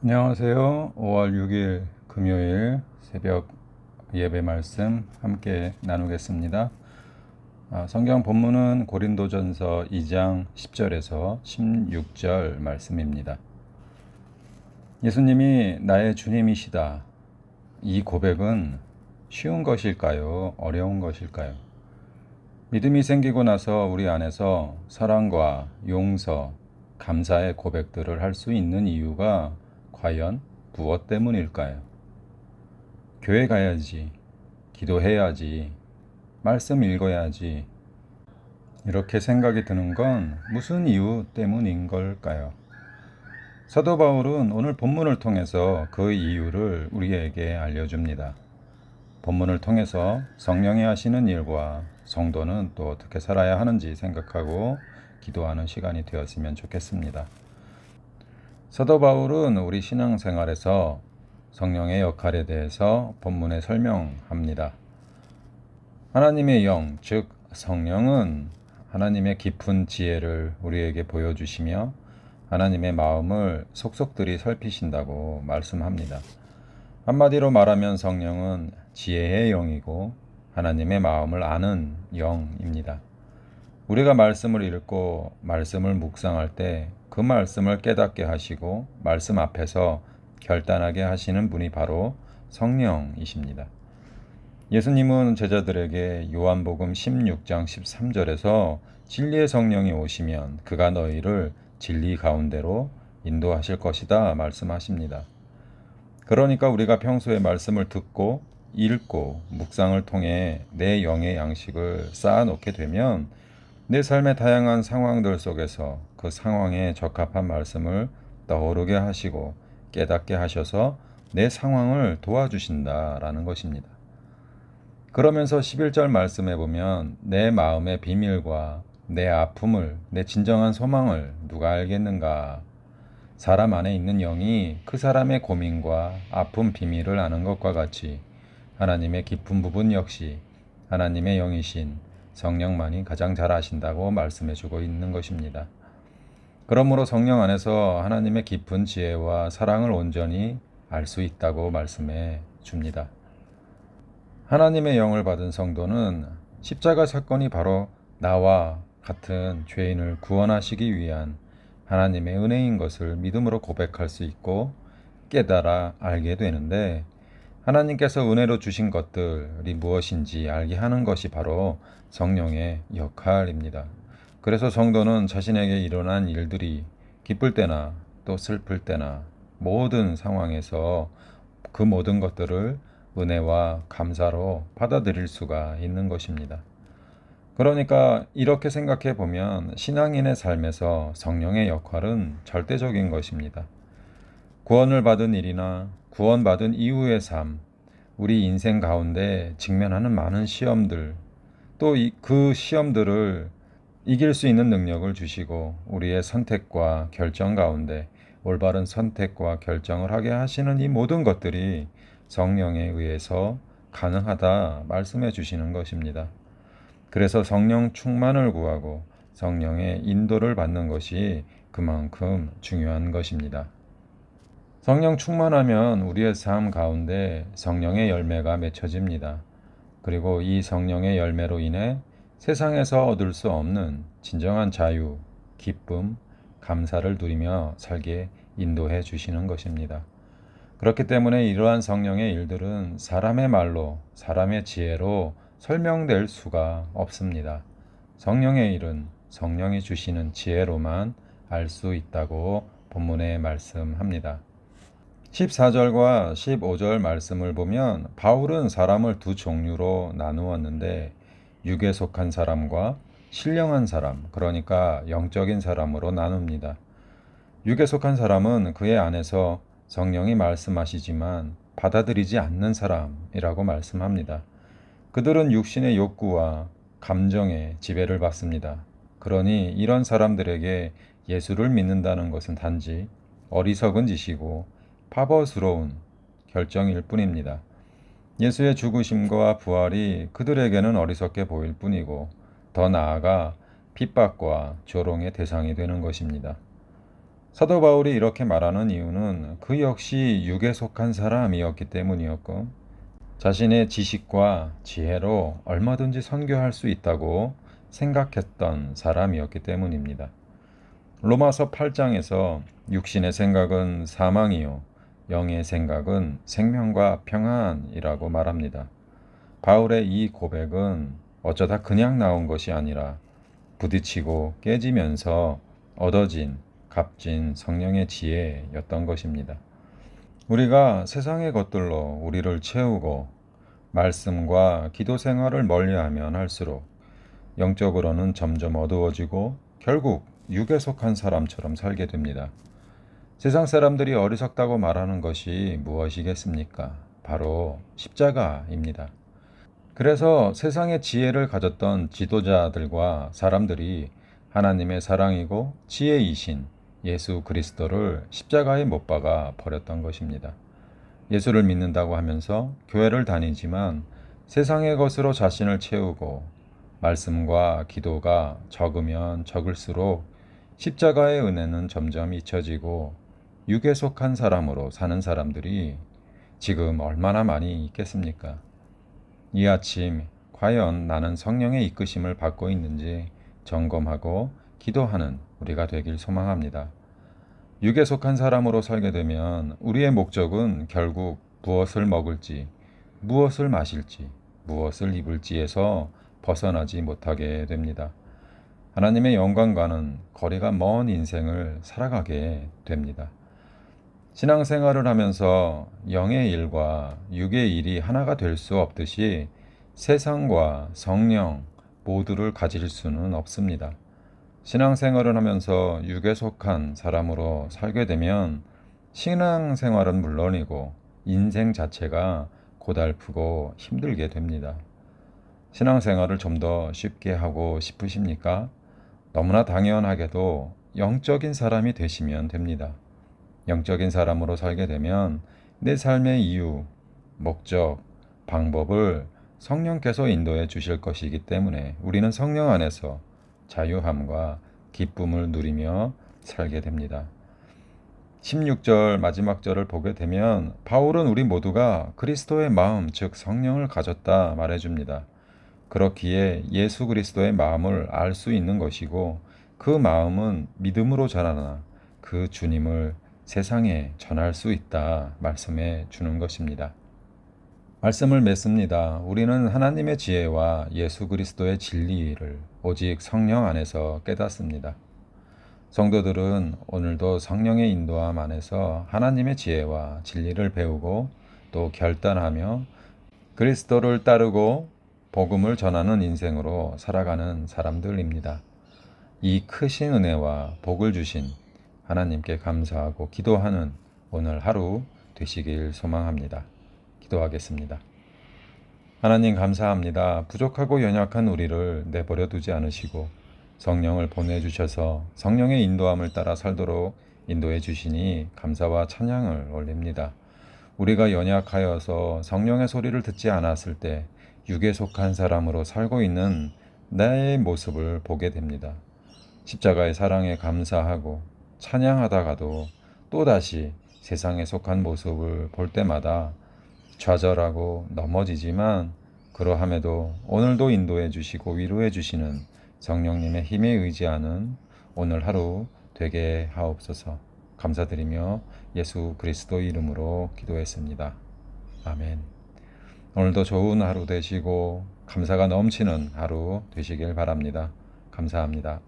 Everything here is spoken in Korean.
안녕하세요. 5월 6일 금요일 새벽 예배 말씀 함께 나누겠습니다. 성경 본문은 고린도전서 2장 10절에서 16절 말씀입니다. 예수님이 나의 주님이시다. 이 고백은 쉬운 것일까요? 어려운 것일까요? 믿음이 생기고 나서 우리 안에서 사랑과 용서, 감사의 고백들을 할 수 있는 이유가 과연 무엇 때문일까요? 교회 가야지, 기도해야지, 말씀 읽어야지, 이렇게 생각이 드는 건 무슨 이유 때문인 걸까요? 사도 바울은 오늘 본문을 통해서 그 이유를 우리에게 알려줍니다. 본문을 통해서 성령이 하시는 일과 성도는 또 어떻게 살아야 하는지 생각하고 기도하는 시간이 되었으면 좋겠습니다. 사도 바울은 우리 신앙생활에서 성령의 역할에 대해서 본문에 설명합니다. 하나님의 영, 즉 성령은 하나님의 깊은 지혜를 우리에게 보여주시며 하나님의 마음을 속속들이 살피신다고 말씀합니다. 한마디로 말하면 성령은 지혜의 영이고 하나님의 마음을 아는 영입니다. 우리가 말씀을 읽고 말씀을 묵상할 때 그 말씀을 깨닫게 하시고 말씀 앞에서 결단하게 하시는 분이 바로 성령이십니다. 예수님은 제자들에게 요한복음 16장 13절에서 진리의 성령이 오시면 그가 너희를 진리 가운데로 인도하실 것이다 말씀하십니다. 그러니까 우리가 평소에 말씀을 듣고 읽고 묵상을 통해 내 영의 양식을 쌓아놓게 되면 내 삶의 다양한 상황들 속에서 그 상황에 적합한 말씀을 떠오르게 하시고 깨닫게 하셔서 내 상황을 도와주신다라는 것입니다. 그러면서 11절 말씀해 보면 내 마음의 비밀과 내 아픔을, 내 진정한 소망을 누가 알겠는가? 사람 안에 있는 영이 그 사람의 고민과 아픔 비밀을 아는 것과 같이 하나님의 깊은 부분 역시 하나님의 영이신 성령만이 가장 잘 아신다고 말씀해 주고 있는 것입니다. 그러므로 성령 안에서 하나님의 깊은 지혜와 사랑을 온전히 알 수 있다고 말씀해 줍니다. 하나님의 영을 받은 성도는 십자가 사건이 바로 나와 같은 죄인을 구원하시기 위한 하나님의 은혜인 것을 믿음으로 고백할 수 있고 깨달아 알게 되는데 하나님께서 은혜로 주신 것들이 무엇인지 알게 하는 것이 바로 성령의 역할입니다. 그래서 성도는 자신에게 일어난 일들이 기쁠 때나 또 슬플 때나 모든 상황에서 그 모든 것들을 은혜와 감사로 받아들일 수가 있는 것입니다. 그러니까 이렇게 생각해 보면 신앙인의 삶에서 성령의 역할은 절대적인 것입니다. 구원을 받은 일이나 구원받은 이후의 삶, 우리 인생 가운데 직면하는 많은 시험들, 또 그 시험들을 이길 수 있는 능력을 주시고 우리의 선택과 결정 가운데 올바른 선택과 결정을 하게 하시는 이 모든 것들이 성령에 의해서 가능하다 말씀해 주시는 것입니다. 그래서 성령 충만을 구하고 성령의 인도를 받는 것이 그만큼 중요한 것입니다. 성령 충만하면 우리의 삶 가운데 성령의 열매가 맺혀집니다. 그리고 이 성령의 열매로 인해 세상에서 얻을 수 없는 진정한 자유, 기쁨, 감사를 누리며 살게 인도해 주시는 것입니다. 그렇기 때문에 이러한 성령의 일들은 사람의 말로, 사람의 지혜로 설명될 수가 없습니다. 성령의 일은 성령이 주시는 지혜로만 알 수 있다고 본문에 말씀합니다. 14절과 15절 말씀을 보면 바울은 사람을 두 종류로 나누었는데 육에 속한 사람과 신령한 사람, 그러니까 영적인 사람으로 나눕니다. 육에 속한 사람은 그의 안에서 성령이 말씀하시지만 받아들이지 않는 사람이라고 말씀합니다. 그들은 육신의 욕구와 감정에 지배를 받습니다. 그러니 이런 사람들에게 예수를 믿는다는 것은 단지 어리석은 짓이고 파버스러운 결정일 뿐입니다. 예수의 죽으심과 부활이 그들에게는 어리석게 보일 뿐이고 더 나아가 핍박과 조롱의 대상이 되는 것입니다. 사도 바울이 이렇게 말하는 이유는 그 역시 육에 속한 사람이었기 때문이었고 자신의 지식과 지혜로 얼마든지 선교할 수 있다고 생각했던 사람이었기 때문입니다. 로마서 8장에서 육신의 생각은 사망이요 영의 생각은 생명과 평안이라고 말합니다. 바울의 이 고백은 어쩌다 그냥 나온 것이 아니라 부딪히고 깨지면서 얻어진 값진 성령의 지혜였던 것입니다. 우리가 세상의 것들로 우리를 채우고 말씀과 기도 생활을 멀리하면 할수록 영적으로는 점점 어두워지고 결국 육에 속한 사람처럼 살게 됩니다. 세상 사람들이 어리석다고 말하는 것이 무엇이겠습니까? 바로 십자가입니다. 그래서 세상의 지혜를 가졌던 지도자들과 사람들이 하나님의 사랑이고 지혜이신 예수 그리스도를 십자가에 못 박아 버렸던 것입니다. 예수를 믿는다고 하면서 교회를 다니지만 세상의 것으로 자신을 채우고 말씀과 기도가 적으면 적을수록 십자가의 은혜는 점점 잊혀지고 육에 속한 사람으로 사는 사람들이 지금 얼마나 많이 있겠습니까? 이 아침 과연 나는 성령의 이끄심을 받고 있는지 점검하고 기도하는 우리가 되길 소망합니다. 육에 속한 사람으로 살게 되면 우리의 목적은 결국 무엇을 먹을지, 무엇을 마실지, 무엇을 입을지에서 벗어나지 못하게 됩니다. 하나님의 영광과는 거리가 먼 인생을 살아가게 됩니다. 신앙생활을 하면서 영의 일과 육의 일이 하나가 될 수 없듯이 세상과 성령 모두를 가질 수는 없습니다. 신앙생활을 하면서 육에 속한 사람으로 살게 되면 신앙생활은 물론이고 인생 자체가 고달프고 힘들게 됩니다. 신앙생활을 좀 더 쉽게 하고 싶으십니까? 너무나 당연하게도 영적인 사람이 되시면 됩니다. 영적인 사람으로 살게 되면 내 삶의 이유, 목적, 방법을 성령께서 인도해 주실 것이기 때문에 우리는 성령 안에서 자유함과 기쁨을 누리며 살게 됩니다. 16절 마지막 절을 보게 되면 바울은 우리 모두가 그리스도의 마음 즉 성령을 가졌다 말해줍니다. 그렇기에 예수 그리스도의 마음을 알 수 있는 것이고 그 마음은 믿음으로 자라나 그 주님을 세상에 전할 수 있다 말씀해 주는 것입니다. 말씀을 맺습니다. 우리는 하나님의 지혜와 예수 그리스도의 진리를 오직 성령 안에서 깨닫습니다. 성도들은 오늘도 성령의 인도함 안에서 하나님의 지혜와 진리를 배우고 또 결단하며 그리스도를 따르고 복음을 전하는 인생으로 살아가는 사람들입니다. 이 크신 은혜와 복을 주신 하나님께 감사하고 기도하는 오늘 하루 되시길 소망합니다. 기도하겠습니다. 하나님 감사합니다. 부족하고 연약한 우리를 내버려 두지 않으시고 성령을 보내주셔서 성령의 인도함을 따라 살도록 인도해 주시니 감사와 찬양을 올립니다. 우리가 연약하여서 성령의 소리를 듣지 않았을 때 육에 속한 사람으로 살고 있는 나의 모습을 보게 됩니다. 십자가의 사랑에 감사하고 찬양하다가도 또다시 세상에 속한 모습을 볼 때마다 좌절하고 넘어지지만 그러함에도 오늘도 인도해 주시고 위로해 주시는 성령님의 힘에 의지하는 오늘 하루 되게 하옵소서. 감사드리며 예수 그리스도 이름으로 기도했습니다. 아멘. 오늘도 좋은 하루 되시고 감사가 넘치는 하루 되시길 바랍니다. 감사합니다.